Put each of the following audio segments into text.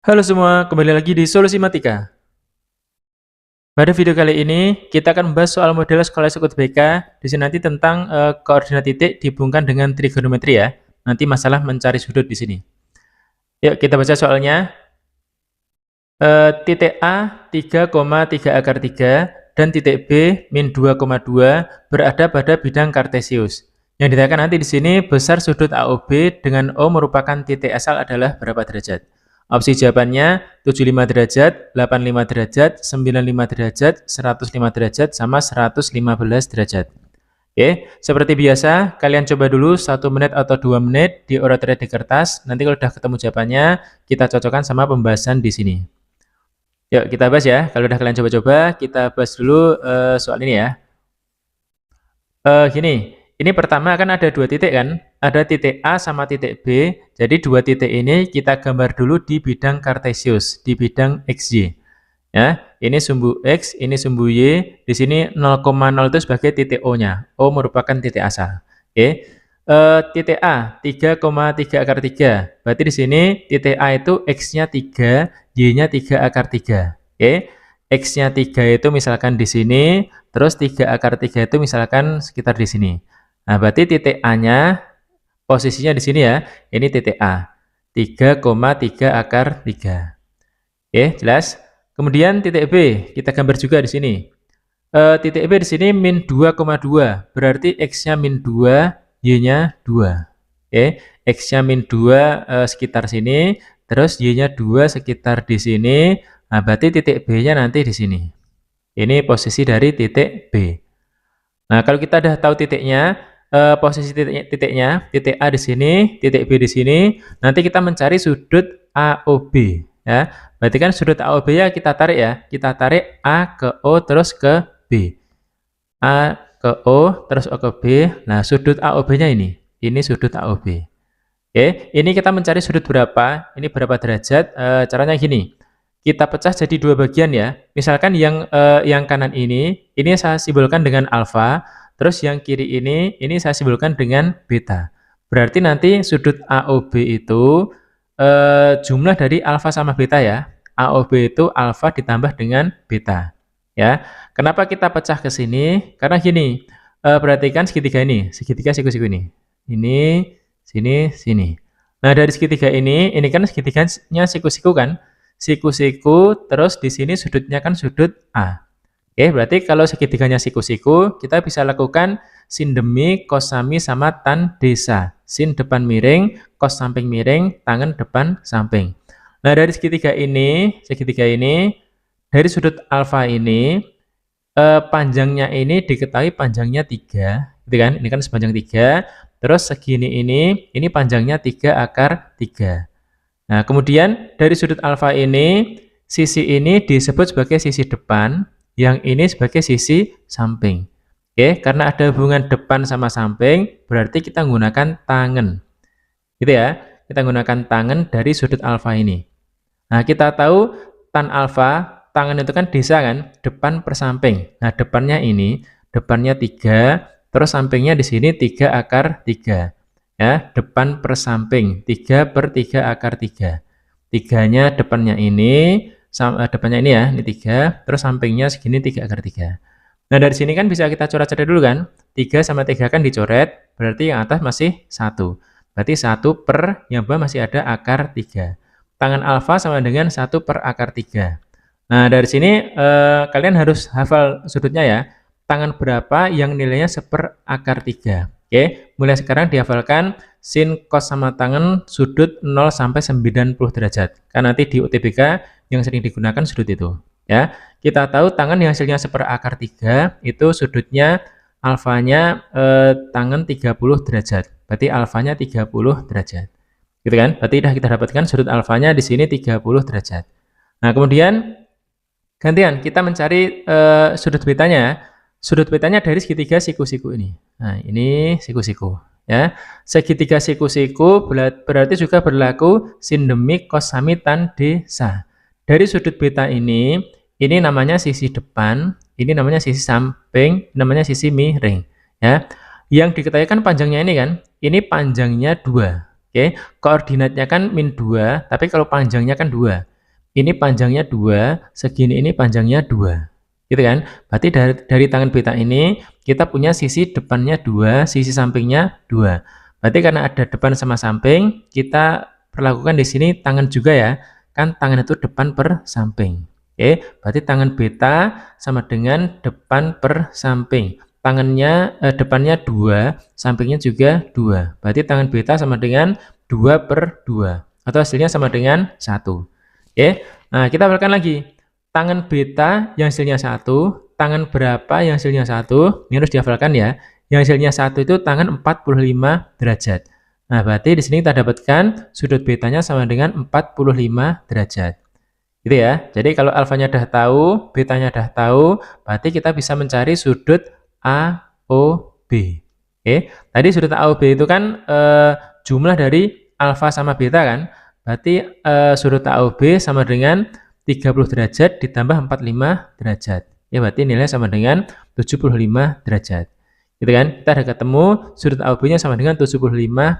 Halo semua, kembali lagi di Solusi Matika. Pada video kali ini, kita akan membahas soal model skala sekut BK. Di sini nanti tentang koordinat titik dihubungkan dengan trigonometri ya. Nanti masalah mencari sudut di sini. Yuk, kita baca soalnya. Titik A 3,3 akar 3 dan titik B min 2,2 berada pada bidang kartesius. Yang ditanyakan nanti di sini besar sudut AOB dengan O merupakan titik asal adalah berapa derajat? Opsi jawabannya 75 derajat, 85 derajat, 95 derajat, 105 derajat, sama 115 derajat. Oke, seperti biasa, kalian coba dulu 1 menit atau 2 menit di di kertas. Nanti kalau udah ketemu jawabannya, kita cocokkan sama pembahasan di sini. Yuk kita bahas ya. Kalau udah kalian coba-coba, kita bahas dulu soal ini ya. Gini, ini pertama kan ada dua titik kan? Ada titik A sama titik B. Jadi dua titik ini kita gambar dulu di bidang kartesius, di bidang XY. Ya, ini sumbu X, ini sumbu Y. Di sini 0,0 itu sebagai titik O-nya. O merupakan titik asal. Oke. Titik A 3,3 akar 3. Berarti di sini titik A itu X-nya 3, Y-nya 3 akar 3. Oke. X-nya 3 itu misalkan di sini, terus 3 akar 3 itu misalkan sekitar di sini. Nah, berarti titik A-nya posisinya di sini ya. Ini titik A. 3,3 akar 3. Oke, jelas? Kemudian titik B, kita gambar juga di sini. Titik B di sini min 2,2, berarti X-nya min 2, Y-nya 2. Oke, X-nya min 2 sekitar sini, terus Y-nya 2 sekitar di sini. Nah, berarti titik B-nya nanti di sini. Ini posisi dari titik B. Nah, kalau kita udah tahu titiknya, posisi titiknya, titik A di sini, titik B di sini, nanti kita mencari sudut AOB. Ya, berarti kan sudut AOB ya kita tarik ya. Kita tarik A ke O terus ke B. A ke O terus O ke B. Nah, sudut AOB-nya ini. Ini sudut AOB. Oke, ini kita mencari sudut berapa? Ini berapa derajat? Caranya gini. Kita pecah jadi dua bagian ya. Misalkan yang kanan ini saya simbolkan dengan alfa, terus yang kiri ini saya simbolkan dengan beta. Berarti nanti sudut AOB itu jumlah dari alfa sama beta ya. AOB itu alfa ditambah dengan beta. Ya. Kenapa kita pecah ke sini? Karena gini, perhatikan segitiga ini, segitiga siku-siku ini. Ini, sini, sini. Nah, dari segitiga ini kan segitiganya siku-siku kan? Siku-siku, terus di sini sudutnya kan sudut A. Oke, berarti kalau segitiganya siku-siku, kita bisa lakukan sin demi, cos sami, sama tan desa. Sin depan miring, cos samping miring, tangan depan samping. Nah, dari segitiga ini, dari sudut alfa ini, panjangnya ini diketahui panjangnya 3, gitu kan? Ini kan sepanjang 3, terus segini ini panjangnya 3 akar 3. Nah, kemudian dari sudut alfa ini, sisi ini disebut sebagai sisi depan, yang ini sebagai sisi samping. Oke, karena ada hubungan depan sama samping, berarti kita menggunakan tangen. Gitu ya, kita menggunakan tangen dari sudut alfa ini. Nah, kita tahu tan alfa, tangen itu kan desa kan, depan per samping. Nah, depannya ini, depannya 3, terus sampingnya di sini 3 akar 3. Ya, depan per samping 3 per 3 akar 3. 3-nya depannya ini, depannya ini ya, ini 3, terus sampingnya segini 3 akar 3. Nah, dari sini kan bisa kita coret-coret dulu kan. 3 sama 3 kan dicoret, berarti yang atas masih 1. Berarti 1 per yang bawah masih ada akar 3. Tangan alfa sama dengan 1 per akar 3. Nah, dari sini kalian harus hafal sudutnya ya. Tangan berapa yang nilainya 1 akar 3. Oke, mulai sekarang dihafalkan sin cos sama tangan sudut 0 sampai 90 derajat. Kan nanti di UTBK yang sering digunakan sudut itu. Ya, kita tahu tangan yang hasilnya 1 akar 3 itu sudutnya alfanya tangan 30 derajat. Berarti alfanya 30 derajat. Gitu kan? Berarti sudah kita dapatkan sudut alfanya di sini 30 derajat. Nah, kemudian gantian kita mencari sudut betanya. Sudut betanya dari segitiga siku-siku ini. Nah, ini siku-siku ya. Segitiga siku-siku berarti juga berlaku sin demi cos sami tan desa. Dari sudut beta ini namanya sisi depan, ini namanya sisi samping, namanya sisi miring ya. Yang diketahui kan panjangnya ini kan, ini panjangnya 2. Oke, koordinatnya kan min 2, tapi kalau panjangnya kan 2. ini panjangnya 2, segini ini panjangnya 2. Gitu kan? Berarti dari tangan beta ini, kita punya sisi depannya 2, sisi sampingnya 2. Berarti karena ada depan sama samping, kita perlakukan di sini tangan juga ya. Kan tangan itu depan per samping. Oke, berarti tangan beta sama dengan depan per samping. Tangannya depannya 2, sampingnya juga 2. Berarti tangan beta sama dengan 2 per 2. Atau hasilnya sama dengan 1. Oke, nah kita balikan lagi. Tangan beta yang hasilnya 1, tangan berapa yang hasilnya 1? Ini harus dihafalkan ya. Yang hasilnya 1 itu tangan 45 derajat. Nah, berarti di sini kita dapatkan sudut betanya sama dengan 45 derajat. Gitu ya. Jadi kalau alfanya dah tahu, betanya dah tahu, berarti kita bisa mencari sudut AOB. Oke, tadi sudut AOB itu kan jumlah dari alfa sama beta kan? Berarti sudut AOB sama dengan 30 derajat ditambah 45 derajat. Ya, berarti nilai sama dengan 75 derajat. Gitu kan? Kita udah ketemu sudut AOB-nya sama dengan 75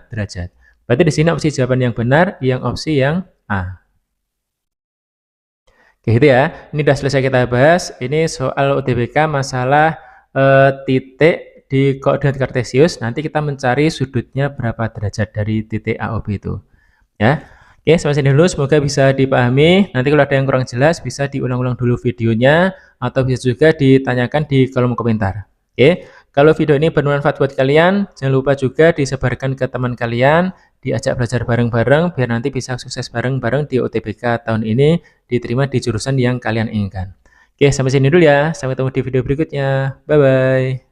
derajat. Berarti di sini opsi jawaban yang benar yang opsi yang A. Oke, gitu ya. Ini sudah selesai kita bahas. Ini soal UTBK masalah titik di koordinat kartesius. Nanti kita mencari sudutnya berapa derajat dari titik AOB itu. Ya. Oke, sampai sini dulu. Semoga bisa dipahami. Nanti kalau ada yang kurang jelas, bisa diulang-ulang dulu videonya. Atau bisa juga ditanyakan di kolom komentar. Oke, kalau video ini bermanfaat buat kalian, jangan lupa juga disebarkan ke teman kalian. Diajak belajar bareng-bareng biar nanti bisa sukses bareng-bareng di UTBK tahun ini, diterima di jurusan yang kalian inginkan. Oke, sampai sini dulu ya. Sampai ketemu di video berikutnya. Bye-bye.